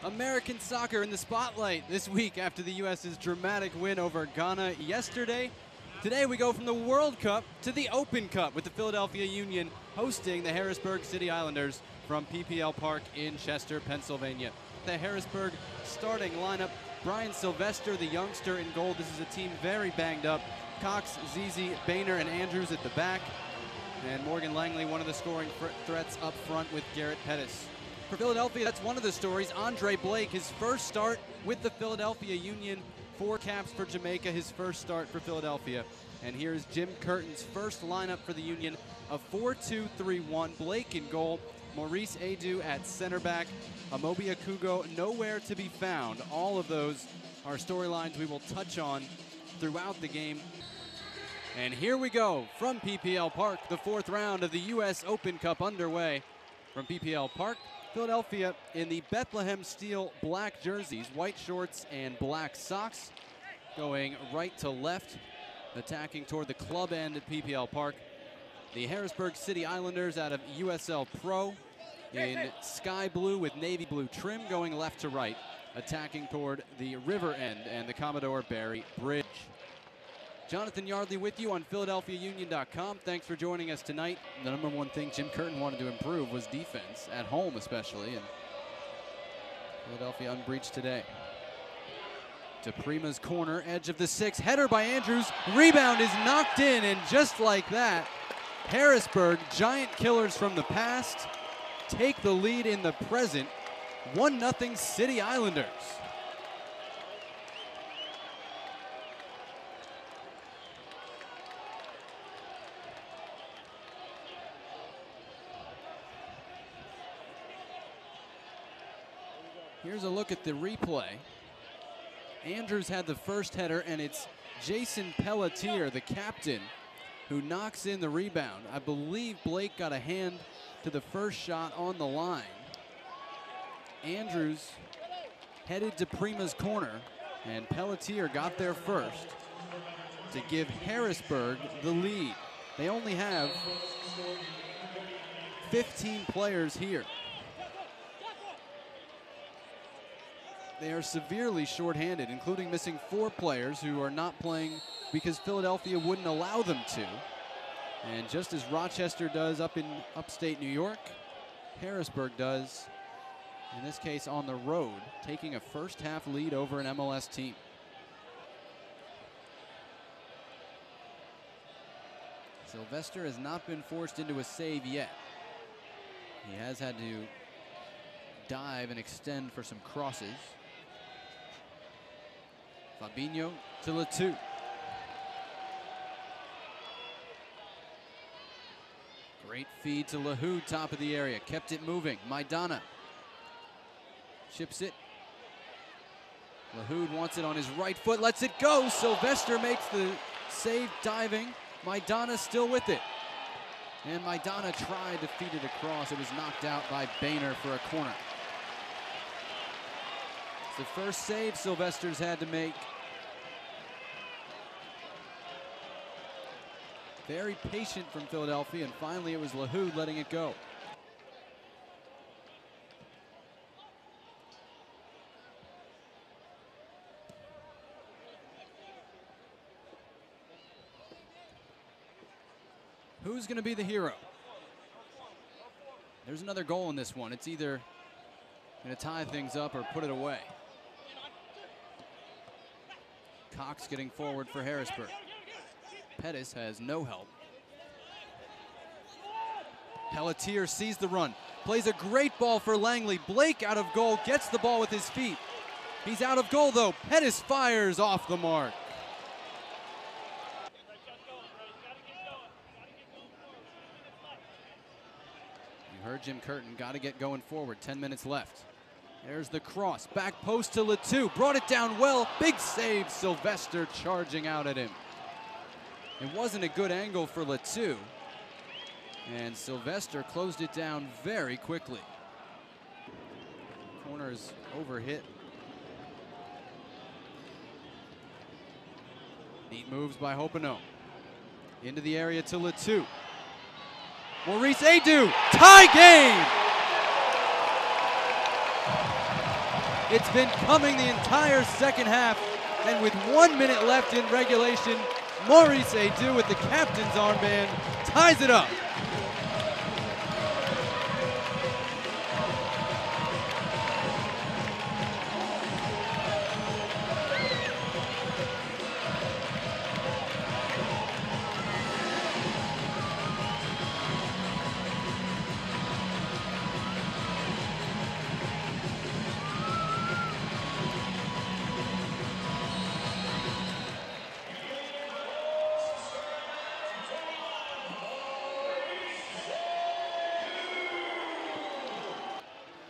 American soccer in the spotlight this week after the U.S.'s dramatic win over Ghana yesterday. Today we go from the World Cup to the Open Cup with the Philadelphia Union hosting the Harrisburg City Islanders from PPL Park in Chester, Pennsylvania. The Harrisburg starting lineup, Brian Sylvester, the youngster, in goal. This is a team very banged up. Cox, Zizi, Boehner, and Andrews at the back. And Morgan Langley, one of the scoring threats up front with Garrett Pettis. For Philadelphia, that's one of the stories. Andre Blake, his first start with the Philadelphia Union. 4 caps for Jamaica, his first start for Philadelphia. And here's Jim Curtin's first lineup for the Union, a 4-2-3-1. Blake in goal, Maurice Edu at center back, Amobi Akugo nowhere to be found. All of those are storylines we will touch on throughout the game. And here we go from PPL Park, the 4th round of the U.S. Open Cup underway. From PPL Park, Philadelphia in the Bethlehem Steel black jerseys, white shorts and black socks, going right to left, attacking toward the club end at PPL Park. The Harrisburg City Islanders out of USL Pro in sky blue with navy blue trim, going left to right, attacking toward the river end and the Commodore Barry Bridge. Jonathan Yardley with you on PhiladelphiaUnion.com. Thanks for joining us tonight. The number one thing Jim Curtin wanted to improve was defense, at home especially, and Philadelphia unbreached today. To Prima's corner, edge of the 6, header by Andrews, rebound is knocked in, and just like that, Harrisburg, giant killers from the past, take the lead in the present, 1-0 City Islanders. Here's a look at the replay. Andrews had the first header, and it's Jason Pelletier, the captain, who knocks in the rebound. I believe Blake got a hand to the first shot on the line. Andrews headed to Prima's corner, and Pelletier got there first to give Harrisburg the lead. They only have 15 players here. They are severely shorthanded, including missing 4 players who are not playing because Philadelphia wouldn't allow them to. And just as Rochester does up in upstate New York, Harrisburg does, in this case on the road, taking a first half lead over an MLS team. Sylvester has not been forced into a save yet. He has had to dive and extend for some crosses. Fabinho to Letou. Great feed to Lahoud, top of the area. Kept it moving. Maidana chips it. Lahoud wants it on his right foot. Lets it go. Sylvester makes the save diving. Maidana still with it. And Maidana tried to feed it across. It was knocked out by Boehner for a corner. The first save Sylvester's had to make. Very patient from Philadelphia, and finally it was Lahoud letting it go. Who's going to be the hero? There's another goal in this one. It's either going to tie things up or put it away. Cox getting forward for Harrisburg. Pettis has no help. Pelletier sees the run, plays a great ball for Langley. Blake out of goal, gets the ball with his feet. He's out of goal though. Pettis fires off the mark. You heard Jim Curtin, got to get going forward. 10 minutes left. There's the cross, back post to Letou, brought it down well, big save, Sylvester charging out at him. It wasn't a good angle for Letou, and Sylvester closed it down very quickly. Corner is overhit. Neat moves by Hopino. Into the area to Letou. Maurice Edu, tie game! It's been coming the entire second half, and with 1 minute left in regulation, Maurice Edu with the captain's armband ties it up.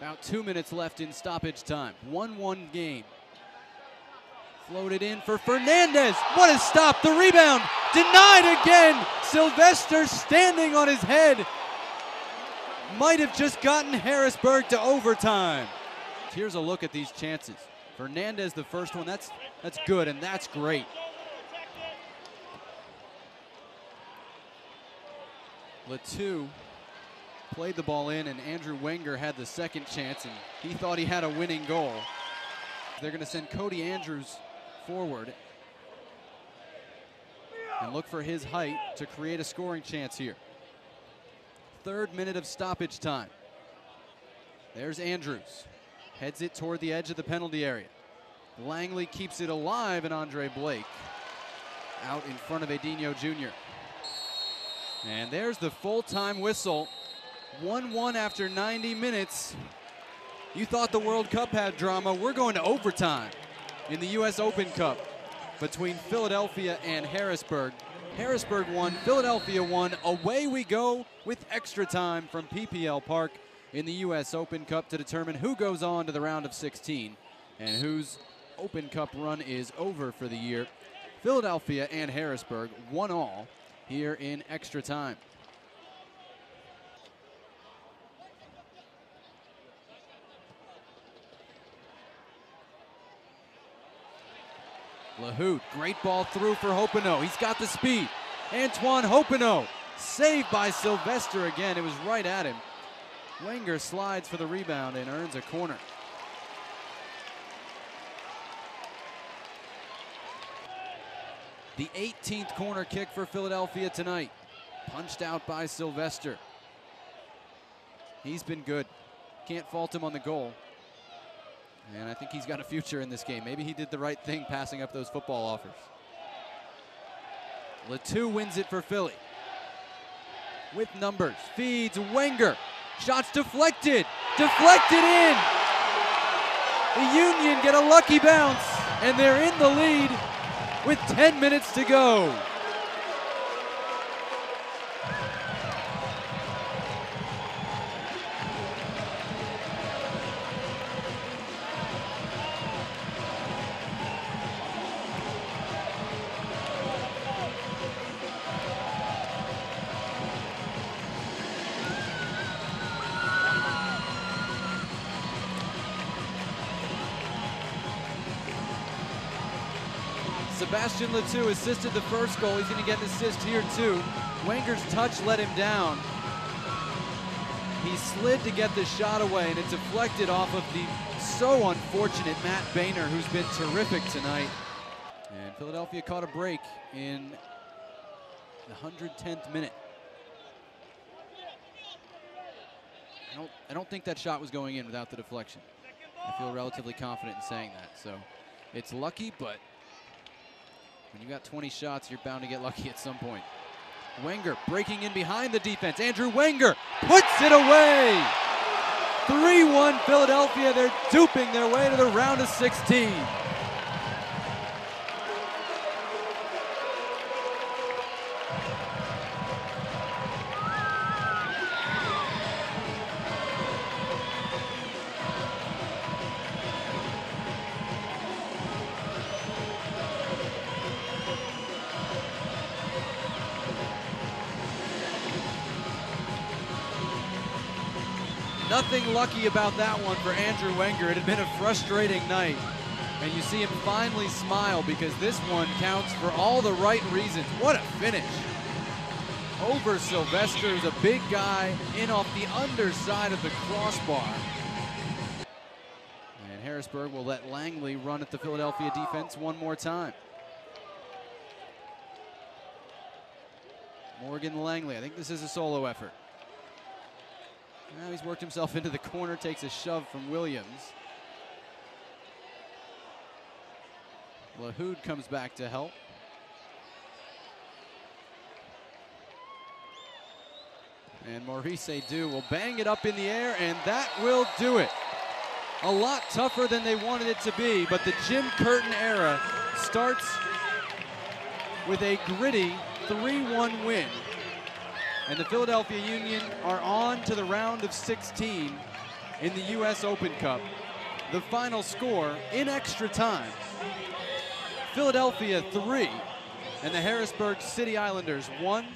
About 2 minutes left in stoppage time. 1-1 game. Floated in for Fernandez. What a stop. The rebound denied again. Sylvester standing on his head. Might have just gotten Harrisburg to overtime. Here's a look at these chances. Fernandez, the first one. That's good, and that's great. Edu played the ball in, and Andrew Wenger had the second chance, and he thought he had a winning goal. They're going to send Cody Andrews forward and look for his height to create a scoring chance here. 3rd minute of stoppage time. There's Andrews. Heads it toward the edge of the penalty area. Langley keeps it alive, and Andre Blake out in front of Edinho Jr. And there's the full-time whistle. 1-1 after 90 minutes. You thought the World Cup had drama. We're going to overtime in the U.S. Open Cup between Philadelphia and Harrisburg. Harrisburg won, Philadelphia won. Away we go with extra time from PPL Park in the U.S. Open Cup to determine who goes on to the round of 16 and whose Open Cup run is over for the year. Philadelphia and Harrisburg 1-1 here in extra time. Lahoud, great ball through for Hopino. He's got the speed. Antoine Hopino, saved by Sylvester again. It was right at him. Wenger slides for the rebound and earns a corner. The 18th corner kick for Philadelphia tonight. Punched out by Sylvester. He's been good. Can't fault him on the goal. And I think he's got a future in this game. Maybe he did the right thing passing up those football offers. Edu wins it for Philly. With numbers, feeds Wenger. Shots deflected. Deflected in. The Union get a lucky bounce, and they're in the lead with 10 minutes to go. Sebastian Edu assisted the first goal. He's going to get an assist here too. Wenger's touch let him down. He slid to get the shot away, and it deflected off of the so unfortunate Matt Boehner, who's been terrific tonight. And Philadelphia caught a break in the 110th minute. I don't think that shot was going in without the deflection. I feel relatively confident in saying that. So it's lucky, but when you got 20 shots, you're bound to get lucky at some point. Wenger breaking in behind the defense. Andrew Wenger puts it away. 3-1 Philadelphia. They're duping their way to the round of 16. Nothing lucky about that one for Andrew Wenger. It had been a frustrating night. And you see him finally smile because this one counts for all the right reasons. What a finish. Over Sylvester, who's a big guy, in off the underside of the crossbar. And Harrisburg will let Langley run at the Philadelphia defense one more time. Morgan Langley, I think this is a solo effort. Now he's worked himself into the corner, takes a shove from Williams. LaHood comes back to help. And Maurice Edu will bang it up in the air, and that will do it. A lot tougher than they wanted it to be, but the Jim Curtin era starts with a gritty 3-1 win. And the Philadelphia Union are on to the round of 16 in the US Open Cup. The final score in extra time, Philadelphia 3 and the Harrisburg City Islanders 1.